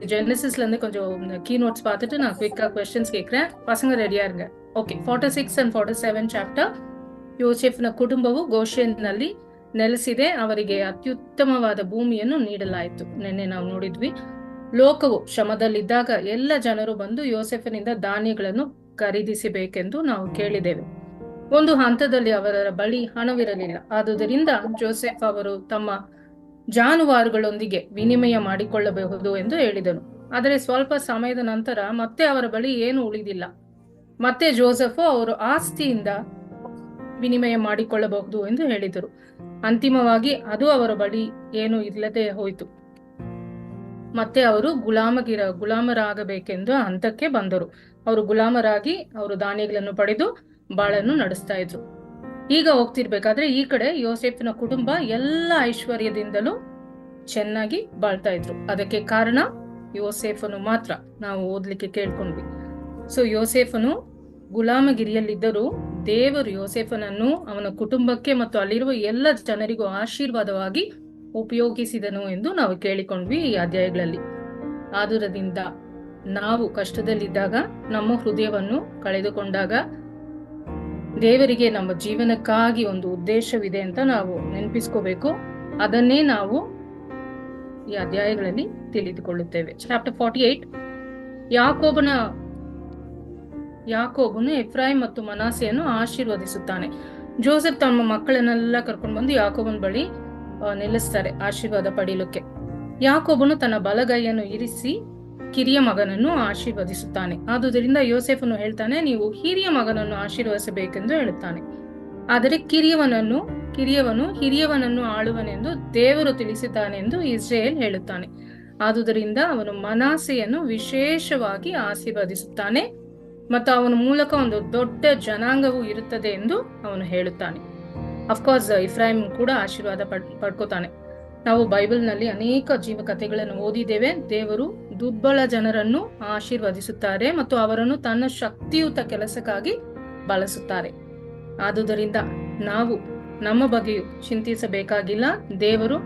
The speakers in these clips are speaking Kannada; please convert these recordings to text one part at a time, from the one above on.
ஜெனசிஸ்ல இருந்து கொஞ்சம் கீ நோட்ஸ் பார்த்துட்டு நான் குவிக்கா கொஸ்டின்ஸ் கேட்கிறேன். பசங்க ரெடியா இருங்க. Okay 46 and 47 chapter. ಯೋಸೇಫನ ಕುಟುಂಬವು ಗೋಷೆನ್ನಲ್ಲಿ ನೆಲೆಸಿದೆ, ಅವರಿಗೆ ಅತ್ಯುತ್ತಮವಾದ ಭೂಮಿಯನ್ನು ನೀಡಲಾಯಿತು. ನಿನ್ನೆ ನಾವು ನೋಡಿದ್ವಿ. ಲೋಕವು ಶ್ರಮದಲ್ಲಿದ್ದಾಗ ಎಲ್ಲ ಜನರು ಬಂದು ಯೋಸೇಫನಿಂದ ಧಾನ್ಯಗಳನ್ನು ಖರೀದಿಸಬೇಕೆಂದು ನಾವು ಕೇಳಿದ್ದೇವೆ. ಒಂದು ಹಂತದಲ್ಲಿ ಅವರ ಬಳಿ ಹಣವಿರಲಿಲ್ಲ. ಆದುದರಿಂದ ಜೋಸೆಫ್ ಅವರು ತಮ್ಮ ಜಾನುವಾರುಗಳೊಂದಿಗೆ ವಿನಿಮಯ ಮಾಡಿಕೊಳ್ಳಬಹುದು ಎಂದು ಹೇಳಿದನು. ಆದರೆ ಸ್ವಲ್ಪ ಸಮಯದ ನಂತರ ಮತ್ತೆ ಅವರ ಬಳಿ ಏನು ಉಳಿದಿಲ್ಲ. ಮತ್ತೆ ಜೋಸೆಫ್ ಅವರು ಆಸ್ತಿಯಿಂದ ವಿನಿಮಯ ಮಾಡಿಕೊಳ್ಳಬಹುದು ಎಂದು ಹೇಳಿದರು. ಅಂತಿಮವಾಗಿ ಅವರ ಬಳಿ ಏನು ಇಲ್ಲದೆ ಹೋಯಿತು. ಮತ್ತೆ ಅವರು ಗುಲಾಮರಾಗಬೇಕೆಂದು ಹಂತಕ್ಕೆ ಬಂದರು. ಅವರು ಗುಲಾಮರಾಗಿ ಅವರು ಧಾನ್ಯಗಳನ್ನು ಪಡೆದು ಬಾಳನ್ನು ನಡೆಸ್ತಾ ಇದ್ರು. ಈಗ ಹೋಗ್ತಿರ್ಬೇಕಾದ್ರೆ ಈ ಕಡೆ ಯೋಸೇಫನ ಕುಟುಂಬ ಎಲ್ಲ ಐಶ್ವರ್ಯದಿಂದಲೂ ಚೆನ್ನಾಗಿ ಬಾಳ್ತಾ ಇದ್ರು. ಅದಕ್ಕೆ ಕಾರಣ ಯೋಸೇಫನು ಮಾತ್ರ. ನಾವು ಓದ್ಲಿಕ್ಕೆ ಕೇಳ್ಕೊಂಡ್ವಿ. ಸೊ ಯೋಸೇಫನು ಗುಲಾಮಗಿರಿಯಲ್ಲಿದ್ದರೂ ದೇವರು ಯೋಸೇಫನನ್ನು ಅವನ ಕುಟುಂಬಕ್ಕೆ ಮತ್ತು ಅಲ್ಲಿರುವ ಎಲ್ಲ ಜನರಿಗೂ ಆಶೀರ್ವಾದವಾಗಿ ಉಪಯೋಗಿಸಿದನು ಎಂದು ನಾವು ಕೇಳಿಕೊಂಡ್ವಿ ಈ ಅಧ್ಯಾಯಗಳಲ್ಲಿ. ಆದುದರಿಂದ ನಾವು ಕಷ್ಟದಲ್ಲಿದ್ದಾಗ, ನಮ್ಮ ಹೃದಯವನ್ನು ಕಳೆದುಕೊಂಡಾಗ, ದೇವರಿಗೆ ನಮ್ಮ ಜೀವನಕ್ಕಾಗಿ ಒಂದು ಉದ್ದೇಶವಿದೆ ಅಂತ ನಾವು ನೆನಪಿಸ್ಕೋಬೇಕು. ಅದನ್ನೇ ನಾವು ಈ ಅಧ್ಯಾಯಗಳಲ್ಲಿ ತಿಳಿದುಕೊಳ್ಳುತ್ತೇವೆ. ಚಾಪ್ಟರ್ 48. ಯಾಕೋಬನು ಎಫ್ರಾಯಿಮ್ ಮತ್ತು ಮನಾಸೆಯನ್ನು ಆಶೀರ್ವದಿಸುತ್ತಾನೆ. ಜೋಸೆಫ್ ತಮ್ಮ ಮಕ್ಕಳನ್ನೆಲ್ಲ ಕರ್ಕೊಂಡು ಬಂದು ಯಾಕೋಬನ ಬಳಿ ನಿಲ್ಲಿಸ್ತಾರೆ ಆಶೀರ್ವಾದ ಪಡೆಯಲಿಕ್ಕೆ. ಯಾಕೋಬನು ತನ್ನ ಬಲಗೈಯನ್ನು ಇರಿಸಿ ಕಿರಿಯ ಮಗನನ್ನು ಆಶೀರ್ವದಿಸುತ್ತಾನೆ. ಆದುದರಿಂದ ಯೋಸೇಫನು ಹೇಳ್ತಾನೆ, ನೀವು ಹಿರಿಯ ಮಗನನ್ನು ಆಶೀರ್ವದಿಸಬೇಕೆಂದು ಹೇಳುತ್ತಾನೆ. ಆದರೆ ಕಿರಿಯವನು ಹಿರಿಯವನನ್ನು ಆಳುವನೆಂದು ದೇವರು ತಿಳಿಸಿದ್ದಾನೆ ಎಂದು ಇಸ್ರೇಲ್ ಹೇಳುತ್ತಾನೆ. ಆದುದರಿಂದ ಅವನು ಮನಾಸೆಯನ್ನು ವಿಶೇಷವಾಗಿ ಆಶೀರ್ವದಿಸುತ್ತಾನೆ ಮತ್ತು ಅವನ ಮೂಲಕ ಒಂದು ದೊಡ್ಡ ಜನಾಂಗವು ಇರುತ್ತದೆ ಎಂದು ಅವನು ಹೇಳುತ್ತಾನೆ. ಅಫ್ಕೋರ್ಸ್ ಇಫ್ರಾಹಿಂ ಕೂಡ ಆಶೀರ್ವಾದ ಪಡ್ಕೋತಾನೆ. ನಾವು ಬೈಬಲ್ನಲ್ಲಿ ಅನೇಕ ಜೀವ ಕಥೆಗಳನ್ನು ಓದಿದ್ದೇವೆ. ದೇವರು ದುರ್ಬಲ ಜನರನ್ನು ಆಶೀರ್ವದಿಸುತ್ತಾರೆ ಮತ್ತು ಅವರನ್ನು ತನ್ನ ಶಕ್ತಿಯುತ ಕೆಲಸಕ್ಕಾಗಿ ಬಳಸುತ್ತಾರೆ. ಆದುದರಿಂದ ನಾವು ನಮ್ಮ ಬಗ್ಗೆಯೂ ಚಿಂತಿಸಬೇಕಾಗಿಲ್ಲ. ದೇವರು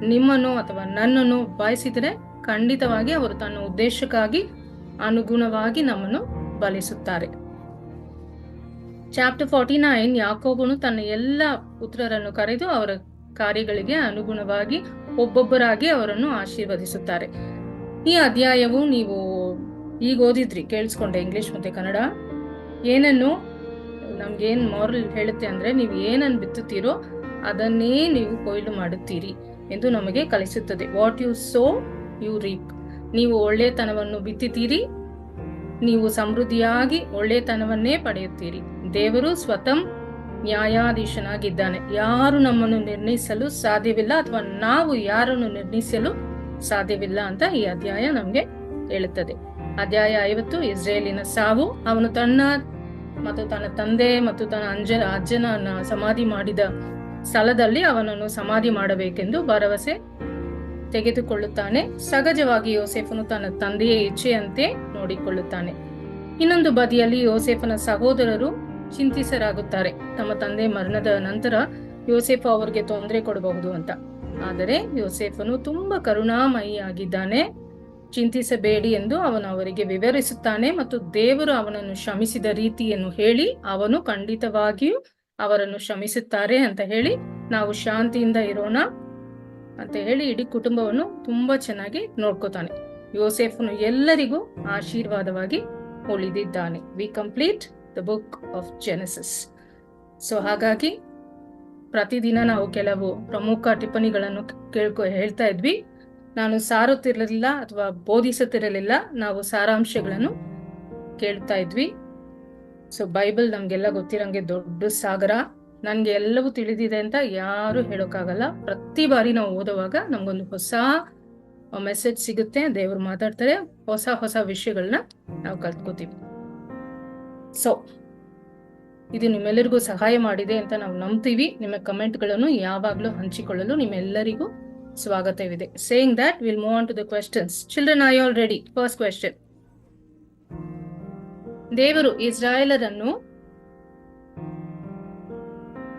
ನಿಮ್ಮನ್ನು ಅಥವಾ ನನ್ನನ್ನು ಬಯಸಿದರೆ ಖಂಡಿತವಾಗಿ ಅವರು ತನ್ನ ಉದ್ದೇಶಕ್ಕಾಗಿ ಅನುಗುಣವಾಗಿ ನಮ್ಮನ್ನು ಬಲಿಸುತ್ತಾರೆ. ಚಾಪ್ಟರ್ 49. ಯಾಕೋಬನು ತನ್ನ ಎಲ್ಲ ಪುತ್ರರನ್ನು ಕರೆದು ಅವರ ಕಾರ್ಯಗಳಿಗೆ ಅನುಗುಣವಾಗಿ ಒಬ್ಬೊಬ್ಬರಾಗಿ ಅವರನ್ನು ಆಶೀರ್ವದಿಸುತ್ತಾರೆ. ಈ ಅಧ್ಯಾಯವು ನೀವು ಈಗ ಓದಿದ್ರಿ, ಕೇಳಿಸ್ಕೊಂಡೆ, ಇಂಗ್ಲಿಷ್ ಮತ್ತೆ ಕನ್ನಡ. ಏನನ್ನು ನಮ್ಗೇನ್ ಮಾರಲ್ ಹೇಳುತ್ತೆ ಅಂದ್ರೆ, ನೀವು ಏನನ್ನು ಬಿತ್ತುತ್ತೀರೋ ಅದನ್ನೇ ನೀವು ಕೊಯ್ಲು ಮಾಡುತ್ತೀರಿ ಎಂದು ನಮಗೆ ಕಲಿಸುತ್ತದೆ. What you sow you reap. ನೀವು ಒಳ್ಳೆತನವನ್ನು ಬಿತ್ತಿತೀರಿ, ನೀವು ಸಮೃದ್ಧಿಯಾಗಿ ಒಳ್ಳೆತನವನ್ನೇ ಪಡೆಯುತ್ತೀರಿ. ದೇವರು ಸ್ವತಃ ನ್ಯಾಯಾಧೀಶನಾಗಿದ್ದಾನೆ. ಯಾರು ನಮ್ಮನ್ನು ನಿರ್ಣಯಿಸಲು ಸಾಧ್ಯವಿಲ್ಲ ಅಥವಾ ನಾವು ಯಾರನ್ನು ನಿರ್ಣಯಿಸಲು ಸಾಧ್ಯವಿಲ್ಲ ಅಂತ ಈ ಅಧ್ಯಾಯ ನಮ್ಗೆ ಹೇಳುತ್ತದೆ. ಅಧ್ಯಾಯ 50. ಇಸ್ರೇಲಿನ ಸಾವು. ಅವನು ತನ್ನ ತಂದೆ ಮತ್ತು ತನ್ನ ಅಜ್ಜನ ಸಮಾಧಿ ಮಾಡಿದ ಸ್ಥಳದಲ್ಲಿ ಅವನನ್ನು ಸಮಾಧಿ ಮಾಡಬೇಕೆಂದು ಭರವಸೆ ತೆಗೆದುಕೊಳ್ಳುತ್ತಾನೆ. ಸಹಜವಾಗಿ ಯೋಸೇಫನು ತನ್ನ ತಂದೆಯ ಇಚ್ಛೆಯಂತೆ ನೋಡಿಕೊಳ್ಳುತ್ತಾನೆ. ಇನ್ನೊಂದು ಬದಿಯಲ್ಲಿ ಯೋಸೇಫನ ಸಹೋದರರು ಚಿಂತಿತರಾಗುತ್ತಾರೆ. ತಮ್ಮ ತಂದೆ ಮರಣದ ನಂತರ ಯೋಸೇಫ ಅವರಿಗೆ ತೊಂದರೆ ಕೊಡಬಹುದು ಅಂತ. ಆದರೆ ಯೋಸೇಫನು ತುಂಬಾ ಕರುಣಾಮಯಿಯಾಗಿದ್ದಾನೆ. ಚಿಂತಿಸಬೇಡಿ ಎಂದು ಅವನು ಅವರಿಗೆ ವಿವರಿಸುತ್ತಾನೆ ಮತ್ತು ದೇವರು ಅವನನ್ನು ಕ್ಷಮಿಸಿದ ರೀತಿಯನ್ನು ಹೇಳಿ ಅವನು ಖಂಡಿತವಾಗಿಯೂ ಅವರನ್ನು ಕ್ಷಮಿಸುತ್ತಾರೆ ಅಂತ ಹೇಳಿ ನಾವು ಶಾಂತಿಯಿಂದ ಇರೋಣ ಅಂತ ಹೇಳಿ ಇಡೀ ಕುಟುಂಬವನ್ನು ತುಂಬಾ ಚೆನ್ನಾಗಿ ನೋಡ್ಕೋತಾನೆ. ಯೋಸೇಫನು ಎಲ್ಲರಿಗೂ ಆಶೀರ್ವಾದವಾಗಿ ಉಳಿದಿದ್ದಾನೆ. We complete the book of Genesis. So ಹಾಗಾಗಿ ಪ್ರತಿದಿನ ನಾವು ಕೆಲವು ಪ್ರಮುಖ ಟಿಪ್ಪಣಿಗಳನ್ನು ಹೇಳ್ತಾ ಇದ್ವಿ. ನಾನು ಸಾರುತ್ತಿರಲಿಲ್ಲ ಅಥವಾ ಬೋಧಿಸುತ್ತಿರಲಿಲ್ಲ, ನಾವು ಸಾರಾಂಶಗಳನ್ನು ಕೇಳ್ತಾ ಇದ್ವಿ. ಸೊ ಬೈಬಲ್ ನಮ್ಗೆಲ್ಲ ಗೊತ್ತಿರಂಗೆ ದೊಡ್ಡ ಸಾಗರ. ನನ್ಗೆ ಎಲ್ಲವೂ ತಿಳಿದಿದೆ ಅಂತ ಯಾರು ಹೇಳೋಕ್ಕಾಗಲ್ಲ. ಪ್ರತಿ ಬಾರಿ ನಾವು ಓದುವಾಗ ನಮ್ಗೊಂದು ಹೊಸ ಮೆಸೇಜ್ ಸಿಗುತ್ತೆ. ದೇವರು ಮಾತಾಡ್ತಾರೆ, ಹೊಸ ವಿಷಯಗಳನ್ನ ನಾವು ಕಲ್ತ್ಕೋತೀವಿ. ಸೊ ಇದು ನಿಮ್ಮೆಲ್ಲರಿಗೂ ಸಹಾಯ ಮಾಡಿದೆ ಅಂತ ನಾವು ನಂಬ್ತೀವಿ. ನಿಮ್ಮ ಕಮೆಂಟ್ಗಳನ್ನು ಯಾವಾಗಲೂ ಹಂಚಿಕೊಳ್ಳಲು ನಿಮ್ಮೆಲ್ಲರಿಗೂ ಸ್ವಾಗತವಿದೆ. Saying that will move on to the questions. Children, are you all ready? First question. ದೇವರು ಇಸ್ರಾಯೇಲರನ್ನು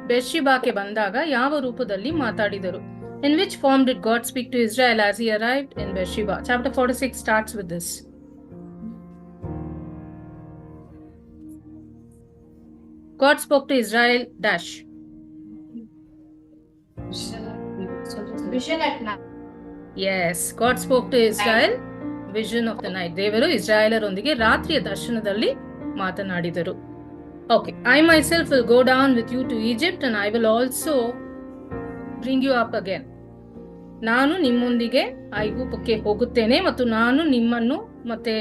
ಬೆರ್ಷಿಬಾಕ್ಕೆ ಬಂದಾಗ ಯಾವ ರೂಪದಲ್ಲಿ ಮಾತಾಡಿದರು? In which form did God speak to Israel as he arrived in Beersheba? Chapter 46 starts with this. God spoke to Israel dash. Vision at night. Yes, God spoke to Israel vision of the night. ದೇವರು ಇಸ್ರಾಯೇಲರೊಂದಿಗೆ ರಾತ್ರಿಯ ದರ್ಶನದಲ್ಲಿ ಮಾತನಾಡಿದರು. Okay, I myself will go down with you to Egypt and I will also bring you up again. ನಾನು ನಿಮ್ಮೊಂದಿಗೆ ಐಗುಪ್ತಕ್ಕೆ ಹೋಗುತ್ತೇನೆ ಮತ್ತು ನಾನು ನಿಮ್ಮನ್ನು ಮತ್ತೆ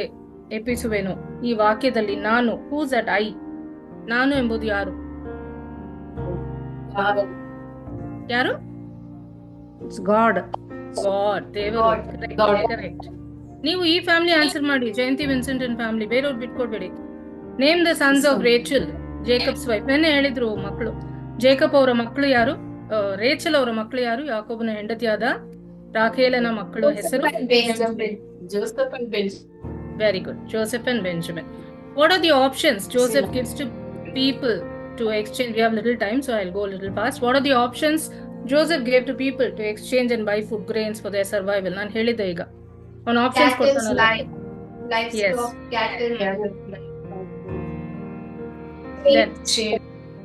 ಎಬ್ಬಿಸುವೆನು. ಈ ವಾಕ್ಯದಲ್ಲಿ ನಾನು, ಹೂಸ್ ಅಟ್ ಐ, ನಾನು ಎಂಬುದು ಯಾರು? ಯಾರು? God. ದೇವರು. ಕರೆಕ್ಟ್. ನೀವು ಈ ಫ್ಯಾಮಿಲಿ ಆನ್ಸರ್ ಮಾಡಿ, ಜಯಂತಿ ವಿನ್ಸೆಂಟ್ ಅಂಡ್ ಫ್ಯಾಮಿಲಿ, ಬೇರೆಯವ್ರು ಬಿಟ್ಕೊಡ್ಬೇಡಿ. Name the sons of Rachel, Jacob's wife. ನೆನ್ನೆ ಹೇಳಿದ್ರು ಮಕ್ಕಳು. ಜೇಕಬ್ ಅವರ ಮಕ್ಕಳು ಯಾರು? ರೇಚಲ್ ಅವರ ಮಕ್ಕಳು ಯಾರು? ಯಾಕೋಬನ ಹೆಂಡತಿಯಾದ ರಾಖೇಲನ ಮಕ್ಕಳು ಹೆಸರು? Joseph and Benjamin. Very good. Joseph and Benjamin. What are the options Joseph gives to people to exchange? We have little time, so I'll go a little fast. What are the options Joseph gave to people to exchange and buy food grains for their survival? ನಾನು ಹೇಳಿದೆ ಈಗ. On options ಕೊಡ್ತಾನಲ್ಲ. Livestock, cattle,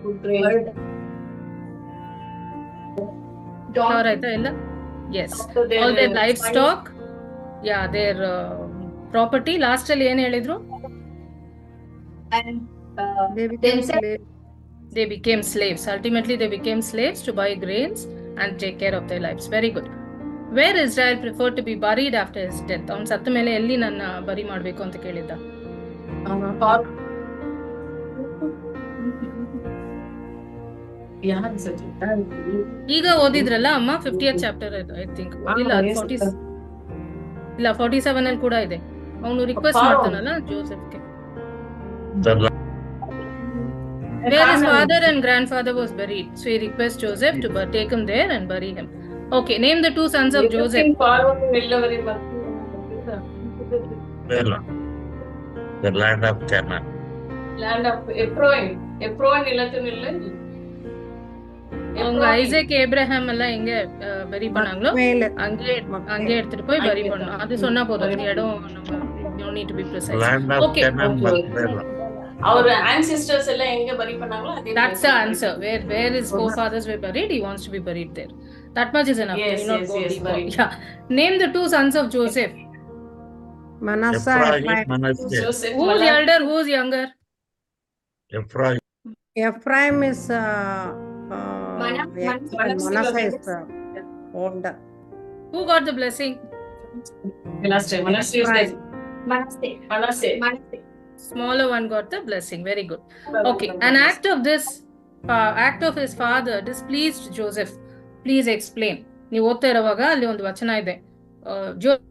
Food grain. ಆಯ್ತಾ ಇಲ್ಲ? Yes. All their livestock, yeah, their property. Last ಅಲ್ಲಿ ಏನ್ ಹೇಳಿದ್ರು? and They became slaves. Ultimately, they became slaves to buy grains and take care of their lives. Very good. Where Israel preferred to be buried after his death? ಅವನು ಸತ್ತ ಮೇಲೆ ಎಲ್ಲಿ ನನ್ನ ಬರಿ ಮಾಡಬೇಕು ಅಂತ ಕೇಳಿದ್ದ? ಈಗ ಓದಿದ್ರಲ್ಲ ಅಮ್ಮ, 50th ಚಾಪ್ಟರ್ ಐ ಥಿಂಕ್. ಇಲ್ಲ 47 ಅಲ್ಲಿ ಕೂಡ ಇದೆ. ಅವನು request ಮಾಡ್ತಾನಲ್ಲ ಜೋಸೆಫ್ಗೆ. Where his father and grandfather was buried. So he requests Joseph to take him there and bury him. Okay, name the two sons of Joseph. The land of Canaan. Land of Ephraim. அவங்க ஐசக் ஏப்ரஹாம் எல்லாம் எங்க பரி பண்ணாங்களோ அங்கே எடுத்துட்டு போய் பரி பண்ணணும். அது சொன்னா போதும். இடம் நம்ம no need to be precise. Land of Okay. Canaan, our ancestors எல்லாம் எங்க பரி பண்ணாங்களோ அதே. That's the answer. Where his forefathers were buried, he wants to be buried there. That much is enough. Yes, not go yes, deeper. buried. Yeah. Name the two sons of Joseph. Manasseh. Manasseh. Who's elder? Who's younger? Ephraim. Ephraim is Manasseh is older. Who got the blessing? Manasseh. Smaller one got the blessing. Very good. Okay. An act of his father displeased Joseph. Please explain. ನೀವು ಓದ್ತಾ ಇರುವಾಗ ಅಲ್ಲಿ ಒಂದು ವಚನ ಇದೆ.